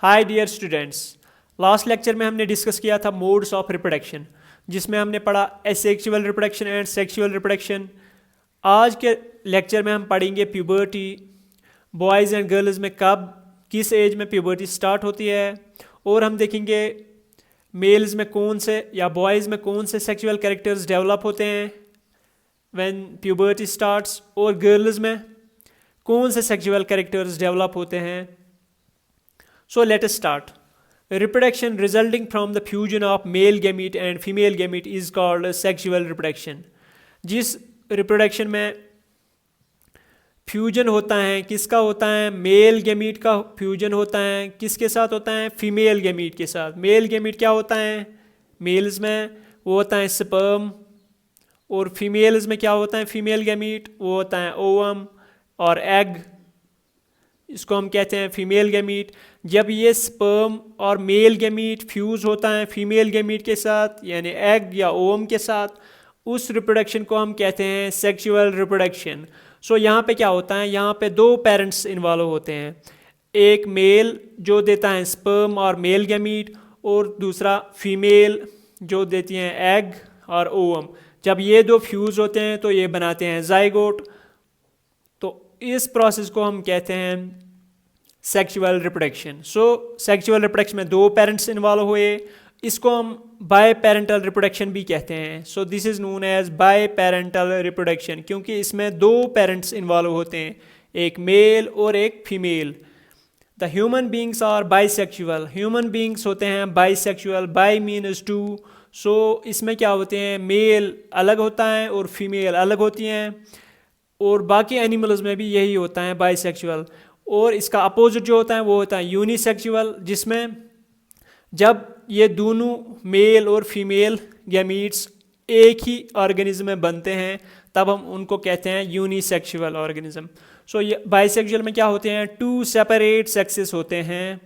हाय dear students, last lecture में हमने discuss किया था मोड्स ऑफ रिप्रोडक्शन, जिसमें हमने पढ़ा asexual reproduction and sexual reproduction. आज के लेक्चर में हम पढ़ेंगे प्यूबर्टी, बॉयज़ एंड गर्ल्स में कब किस एज में प्यूबर्टी स्टार्ट होती है, और हम देखेंगे मेल्स में कौन से या बॉयज़ में कौन से सेक्सुअल कैरेक्टर्स डेवलप होते हैं व्हेन प्यूबर्टी स्टार्ट्स, और गर्ल्स में कौन से सेक्सुअल कैरेक्टर्स डेवलप होते हैं। So let us start. Reproduction resulting from the fusion of male gamete and female gamete is called sexual reproduction. जिस रिप्रोडक्शन में फ्यूजन होता है, किसका होता है? मेल गैमीट का फ्यूजन होता है, किसके साथ होता है? फीमेल गैमीट के साथ। मेल गैमीट क्या होता है? मेल्स में वो होता है स्पर्म, और फीमेल्स में क्या होता है? फीमेल गैमीट वो होता है ओवम और एग, इसको हम कहते हैं फीमेल गैमीट। जब ये स्पर्म और मेल गैमीट फ्यूज होता है फीमेल गैमीट के साथ, यानी एग या ओवम के साथ, उस रिप्रोडक्शन को हम कहते हैं सेक्सुअल रिप्रोडक्शन। सो यहाँ पे क्या होता है? यहाँ पे दो पेरेंट्स इन्वॉल्व होते हैं, एक मेल जो देता है स्पर्म और मेल गैमीट, और दूसरा फीमेल जो देती हैं एग और ओवम। जब ये दो फ्यूज होते हैं तो ये बनाते हैं जाइगोट। तो इस प्रोसेस को हम कहते हैं सेक्सुअल रिप्रोडक्शन। सो सेक्सुअल रिप्रोडक्शन में दो पेरेंट्स इन्वॉल्व हुए, इसको हम बाय पेरेंटल रिप्रोडक्शन भी कहते हैं। So this is known as biparental reproduction, क्योंकि इसमें दो पेरेंट्स इन्वॉल्व होते हैं, एक मेल और एक female. The human beings are bisexual, human beings होते हैं bisexual, bi means two. So इसमें क्या होते हैं? मेल अलग होता है और फीमेल अलग होती हैं, और बाकी एनिमल्स में भी यही होता है बाईसेक्सुअल। और इसका अपोजिट जो होता है वो होता है यूनिसेक्सुअल, जिसमें जब ये दोनों मेल और फीमेल गैमीट्स एक ही ऑर्गेनिज्म में बनते हैं तब हम उनको कहते हैं यूनिसेक्सुअल ऑर्गेनिज्म। सो ये बाईसेक्सुअल में क्या होते हैं? टू सेपरेट सेक्सेस होते हैं,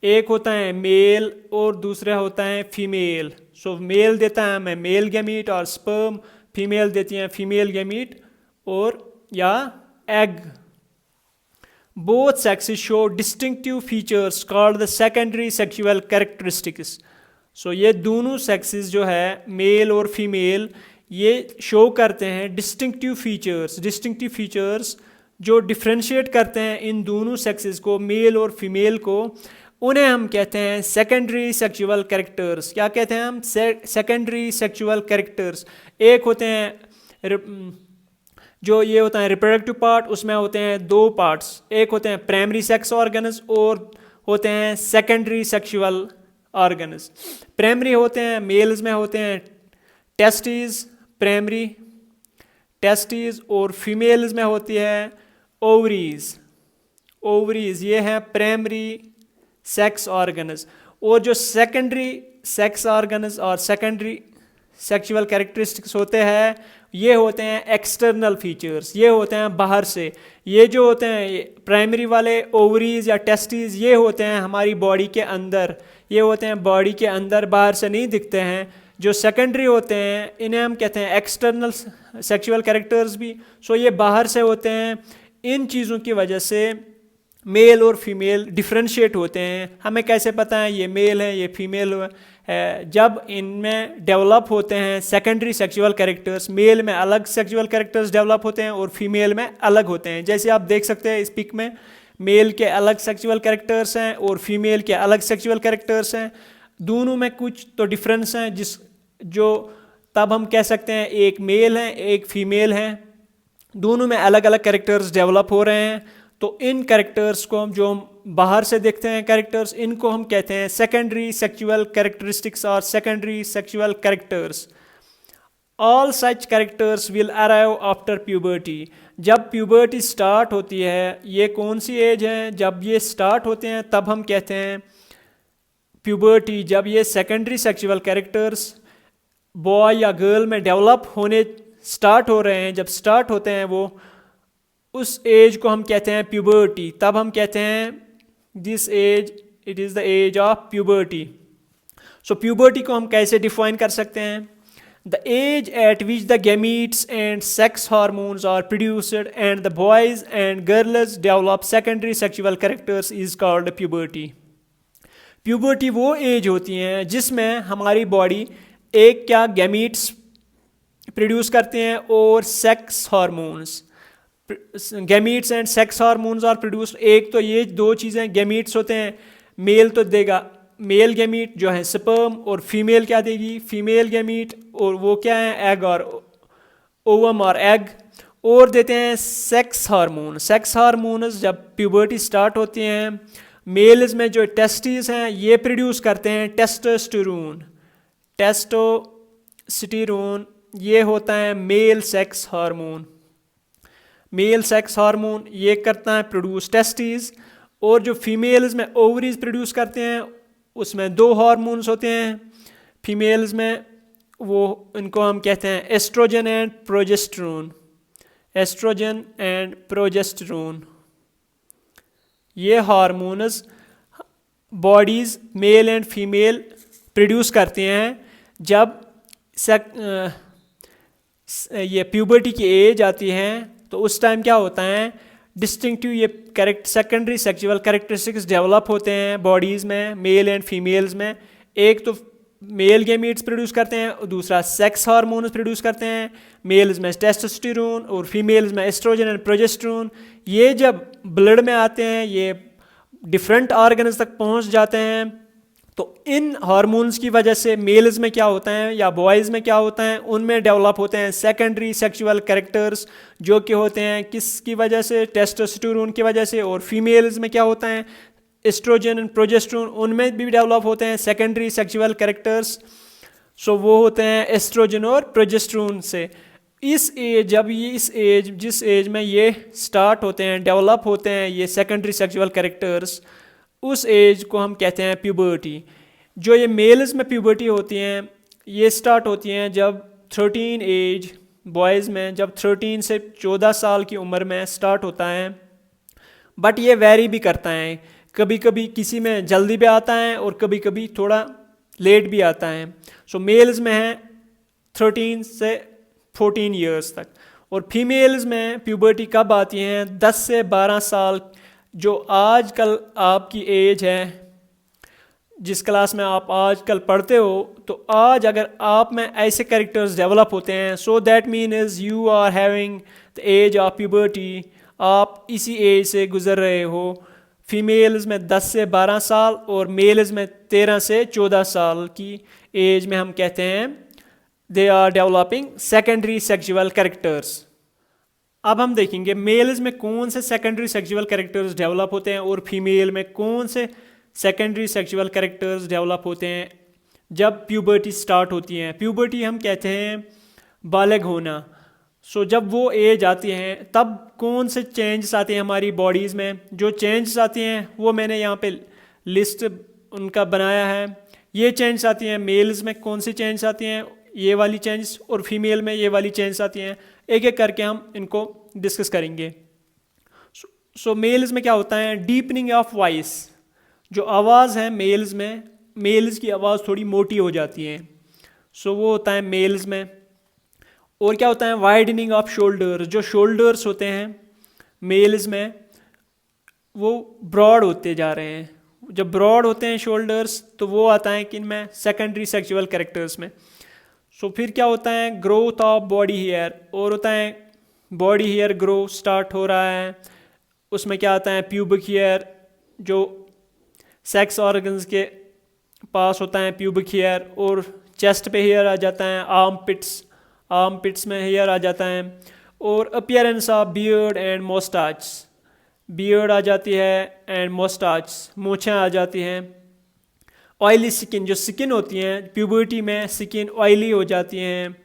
एक होता है मेल और दूसरा होता है फीमेल। सो मेल देता है हमें मेल गैमीट और स्पर्म, फीमेल देती हैं फीमेल गैमीट और या egg. Both sexes show distinctive features called the secondary sexual characteristics. So ये दोनों sexes जो है मेल और फीमेल, ये शो करते हैं distinctive features जो डिफ्रेंशिएट करते हैं इन दोनों sexes को, मेल और फीमेल को। उन्हें हम कहते हैं सेकेंडरी सेक्सुअल कैरेक्टर्स। क्या कहते हैं हम? Secondary sexual characters. एक होते हैं जो ये होता है रिप्रोडक्टिव पार्ट, उसमें होते हैं दो पार्ट्स, एक होते हैं प्राइमरी सेक्स ऑर्गन्स और होते हैं सेकेंडरी सेक्सुअल ऑर्गन्स। प्राइमरी होते हैं मेल्स में होते हैं टेस्टिस, प्राइमरी टेस्टिस, और फीमेल्स में होती है ओवरीज। ओवरीज ये हैं प्राइमरी सेक्स ऑर्गन्स। और जो सेकेंडरी सेक्स ऑर्गन्स और सेकेंडरी सेक्सुअल कैरेक्टरिस्टिक्स होते हैं, ये होते हैं एक्सटर्नल फीचर्स, ये होते हैं बाहर से। ये जो होते हैं प्राइमरी वाले ओवरीज या टेस्टिस, ये होते हैं हमारी बॉडी के अंदर, ये होते हैं बॉडी के अंदर, बाहर से नहीं दिखते हैं। जो सेकेंडरी होते हैं इन्हें हम कहते हैं एक्सटर्नल सेक्सुअल कैरेक्टर्स भी। सो ये बाहर से होते हैं। इन चीज़ों की वजह से मेल और फीमेल डिफ्रेंशिएट होते हैं। हमें कैसे पता है ये मेल है ये फीमेल है? जब इनमें डेवलप होते हैं सेकेंडरी सेक्सुअल कैरेक्टर्स, मेल में अलग सेक्सुअल कैरेक्टर्स डेवलप होते हैं और फीमेल में अलग होते हैं। जैसे आप देख सकते हैं इस पिक में, मेल के अलग सेक्सुअल कैरेक्टर्स हैं और फीमेल के अलग सेक्सुअल कैरेक्टर्स हैं। दोनों में कुछ तो डिफरेंस हैं जो तब हम कह सकते हैं एक मेल है एक फीमेल है, दोनों में अलग अलग कैरेक्टर्स डेवलप हो रहे हैं। तो इन कैरेक्टर्स को हम जो बाहर से देखते हैं कैरेक्टर्स, इनको हम कहते हैं सेकेंडरी सेक्सुअल कैरेक्टरिस्टिक्स और secondary sexual characters. All such characters will arrive after puberty. जब प्यूबर्टी स्टार्ट होती है, ये कौन सी एज है? जब ये स्टार्ट होते हैं तब हम कहते हैं प्यूबर्टी। जब ये सेकेंडरी सेक्सुअल कैरेक्टर्स बॉय या गर्ल में डेवलप होने स्टार्ट हो रहे हैं, जब स्टार्ट होते हैं वो, उस एज को हम कहते हैं प्यूबर्टी। तब हम कहते हैं this age, it is the age of puberty. So puberty को हम कैसे डिफाइन कर सकते हैं? The age at which the gametes and sex hormones are produced and the boys and girls develop secondary sexual characters is called puberty. Puberty वो age होती है जिसमें हमारी बॉडी एक क्या गैमीट्स प्रोड्यूस करते हैं और sex hormones, gametes and sex hormones are produce. एक तो ये दो चीज़ें गैमीट्स होते हैं, मेल तो देगा मेल गैमीट जो है स्पर्म, और फीमेल क्या देगी फीमेल गैमीट, और वो क्या है एग और ओवम और एग, और देते हैं सेक्स हार्मोन। सेक्स हार्मोन्स जब प्यूबर्टी स्टार्ट होती हैं, मेल्स में जो टेस्टिस हैं ये प्रोड्यूस करते हैं टेस्टोस्टेरोन। टेस्टोस्टेरोन ये होता है male sex hormone. Male sex hormone ये करता है प्रोड्यूस टेस्टिस, और जो फीमेल्स में ओवरीज प्रोड्यूस करते हैं उसमें दो हार्मोन्स होते हैं फीमेल्स में, वो इनको हम कहते हैं estrogen and progesterone. Estrogen and progesterone ये hormones bodies male and female produce करते हैं। जब ये प्यूबर्टी की एज आती है तो उस टाइम क्या होता है, डिस्टिंक्टिव ये सेकेंडरी सेक्सुअल कैरेक्टरिस्टिक्स डेवलप होते हैं बॉडीज़ में मेल एंड फीमेल्स में। एक तो मेल गैमीट्स प्रोड्यूस करते हैं और दूसरा सेक्स हार्मोन्स प्रोड्यूस करते हैं। मेल्स में टेस्टोस्टेरोन और फीमेल्स में एस्ट्रोजन एंड प्रोजेस्टेरोन। ये जब ब्लड में आते हैं ये डिफरेंट ऑर्गन्स तक पहुंच जाते हैं, तो इन हार्मोन्स की वजह से मेल्स में क्या होता है या बॉयज़ में क्या होता है, उनमें डेवलप होते हैं सेकेंडरी सेक्सुअल कैरेक्टर्स, जो कि होते हैं किसकी वजह से, टेस्टोस्टेरोन की वजह से। और फीमेल्स में क्या होता है, एस्ट्रोजन एंड प्रोजेस्टेरोन, उनमें भी डेवलप होते हैं सेकेंडरी सेक्सुअल कैरेक्टर्स। सो वो होते हैं एस्ट्रोजन और प्रोजेस्टेरोन से। इस एज जब ये जिस एज में ये स्टार्ट होते हैं डेवलप होते हैं ये सेकेंडरी सेक्सुअल कैरेक्टर्स, उस एज को हम कहते हैं प्यूबर्टी। जो ये मेल्स में प्यूबर्टी होती हैं ये स्टार्ट होती हैं जब 13 एज, बॉयज़ में जब 13 से 14 साल की उम्र में स्टार्ट होता है। बट ये वेरी भी करता है, कभी कभी किसी में जल्दी भी आता है और कभी कभी थोड़ा लेट भी आता है। सो मेल्स में है 13 से 14 ईयर्स तक, और फीमेल्स में प्यूबर्टी कब आती हैं, 10 से 12 साल। जो आजकल आपकी एज है, जिस क्लास में आप आजकल पढ़ते हो, तो आज अगर आप में ऐसे कैरेक्टर्स डेवलप होते हैं, so that mean is you are having the age of puberty. आप इसी एज से गुजर रहे हो। फीमेल्स में 10 से 12 साल और मेल्स में 13 से 14 साल की एज में हम कहते हैं they are developing secondary sexual characters. अब हम देखेंगे मेल्स में कौन से सेकेंडरी सेक्सुअल कैरेक्टर्स डेवलप होते हैं और फीमेल में कौन से सेकेंडरी सेक्सुअल कैरेक्टर्स डेवलप होते हैं जब प्यूबर्टी स्टार्ट होती है। प्यूबर्टी हम कहते हैं बालिग होना। सो जब वो एज आती है तब कौन से चेंजेस आते हैं हमारी बॉडीज़ में। जो चेंजेस आती हैं वो मैंने यहाँ पे लिस्ट उनका बनाया है। ये चेंजेस आती हैं मेल्स में, कौन सी चेंजेस आती हैं, ये वाली चेंजेस, और फीमेल में ये वाली चेंजेस आती हैं। एक एक करके हम इनको डिस्कस करेंगे। सो मेल्स में क्या होता है, डीपनिंग ऑफ वॉइस। जो आवाज़ है मेल्स में, मेल्स की आवाज़ थोड़ी मोटी हो जाती है। सो वो होता है मेल्स में। और क्या होता है, वाइडनिंग ऑफ शोल्डर्स। जो शोल्डर्स होते हैं मेल्स में वो ब्रॉड होते जा रहे हैं। जब ब्रॉड होते हैं शोल्डर्स तो वो आता है किन में, सेकेंडरी सेक्सुअल कैरेक्टर्स में। सो फिर क्या होता है, ग्रोथ ऑफ बॉडी हेयर। और होता है बॉडी हेयर ग्रो स्टार्ट हो रहा है। उसमें क्या आता है, प्यूबिक हेयर, जो सेक्स ऑर्गन्स के पास होता है प्यूबिक हेयर। और चेस्ट पे हेयर आ जाता है, आर्म पिट्स में हेयर आ जाता है। और appearance of beard and moustache, beard आ जाती है एंड मोस्टाच, मूछें आ जाती हैं। ऑयली स्किन, जो स्किन होती हैं प्यूबर्टी में स्किन ऑयली हो जाती हैं।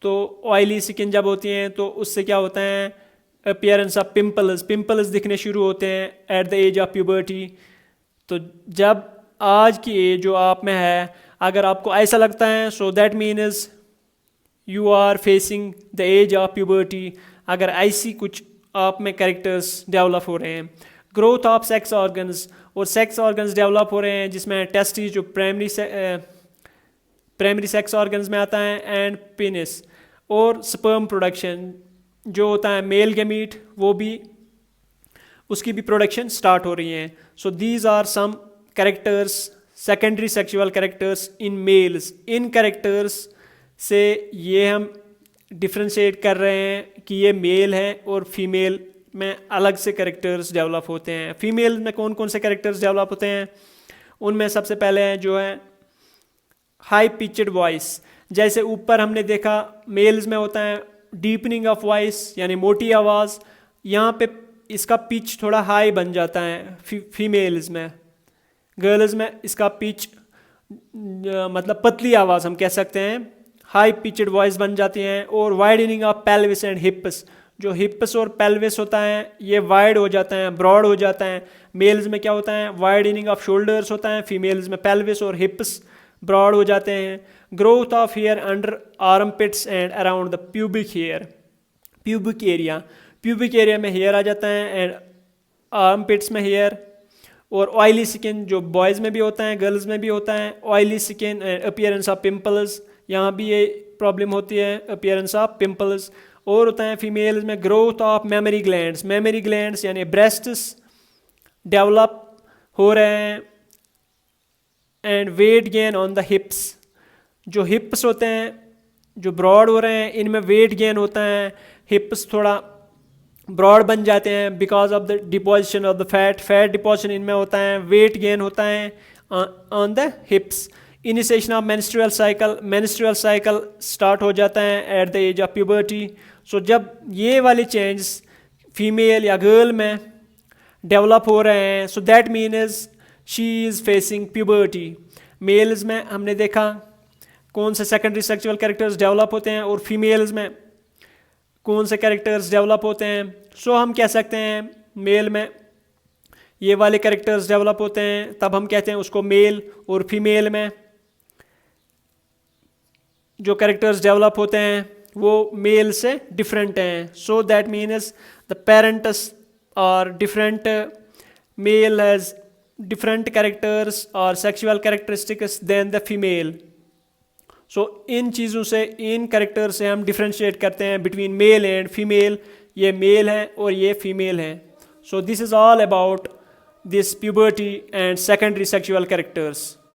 तो ऑयली स्किन जब होती हैं तो उससे क्या होता है, अपीयरेंस ऑफ पिंपल्स दिखने शुरू होते हैं at the age of puberty. तो जब आज की एज जो आप में है, अगर आपको ऐसा लगता है, so that means you are facing the age of puberty. अगर ऐसी कुछ आप में कैरेक्टर्स डेवलप हो रहे हैं। ग्रोथ ऑफ सेक्स ऑर्गन्स, और सेक्स ऑर्गन्स डेवलप हो रहे हैं जिसमें टेस्टिस जो प्राइमरी सेक्स ऑर्गन्स में आता है, एंड पेनिस। और स्पर्म प्रोडक्शन जो होता है मेल गैमीट, वो भी उसकी भी प्रोडक्शन स्टार्ट हो रही है। So these are some characters, secondary sexual characters in males. इन कैरेक्टर्स से ये हम डिफ्रेंशिएट कर रहे हैं कि ये मेल है और फीमेल में अलग से कैरेक्टर्स डेवलप होते हैं। फीमेल में कौन कौन से कैरेक्टर्स डेवलप होते हैं, उनमें सबसे पहले है जो है हाई पिचड वॉइस। जैसे ऊपर हमने देखा मेल्स में होता है डीपनिंग ऑफ वॉइस यानी मोटी आवाज़, यहाँ पे इसका पिच थोड़ा हाई बन जाता है फीमेल्स में। गर्ल्स में इसका पिच मतलब पतली आवाज़ हम कह सकते हैं, हाई पिचड वॉइस बन जाती हैं। और वाइडनिंग ऑफ पेल्विस एंड हिप्स, जो हिप्स और पेल्विस होता है ये वाइड हो जाता है, ब्रॉड हो जाता है। मेल्स में क्या होता है वाइडनिंग ऑफ शोल्डर्स होता है, फीमेल्स में पेल्विस और हिप्स ब्रॉड हो जाते हैं। Growth of hair under arm pits and around the pubic hair, pubic area, pubic area में हेयर आ जाता है एंड आर्म पिट्स में हेयर। और ऑयली स्किन जो बॉयज़ में भी होता है गर्ल्स में भी होता है, oily skin and appearance of pimples, यहाँ भी ये प्रॉब्लम होती है अपीयरेंस ऑफ पिंपल्स। और होता है फीमेल्स में growth of mammary glands, mammary glands यानी ब्रेस्ट्स डेवलप हो रहे हैं। And weight gain on the हिप्स, जो हिप्स होते हैं जो ब्रॉड हो रहे हैं इनमें वेट गेन होता है, हिप्स थोड़ा ब्रॉड बन जाते हैं because of the deposition of the fat, fat deposition इनमें होता है, वेट गेन होता है on the hips. Initiation of menstrual cycle, menstrual cycle start हो जाता है at the age of puberty. So जब ये वाले चेंजेस फीमेल या गर्ल में डेवलप हो रहे हैं so that means she is facing puberty. Males में हमने देखा कौन से सेकेंडरी सेक्सुअल कैरेक्टर्स डेवलप होते हैं और फीमेल्स में कौन से कैरेक्टर्स डेवलप होते हैं। सो हम कह सकते हैं मेल में ये वाले कैरेक्टर्स डेवलप होते हैं तब हम कहते हैं उसको मेल, और फीमेल में जो कैरेक्टर्स डेवलप होते हैं वो मेल से डिफरेंट हैं। So that means the parents are different, male has different characters और sexual characteristics then the female. So इन चीज़ों से, इन कैरेक्टर से हम डिफ्रेंशिएट करते हैं बिटवीन मेल एंड फीमेल, ये मेल हैं और ये फीमेल हैं। So this is all about this puberty and secondary sexual characters.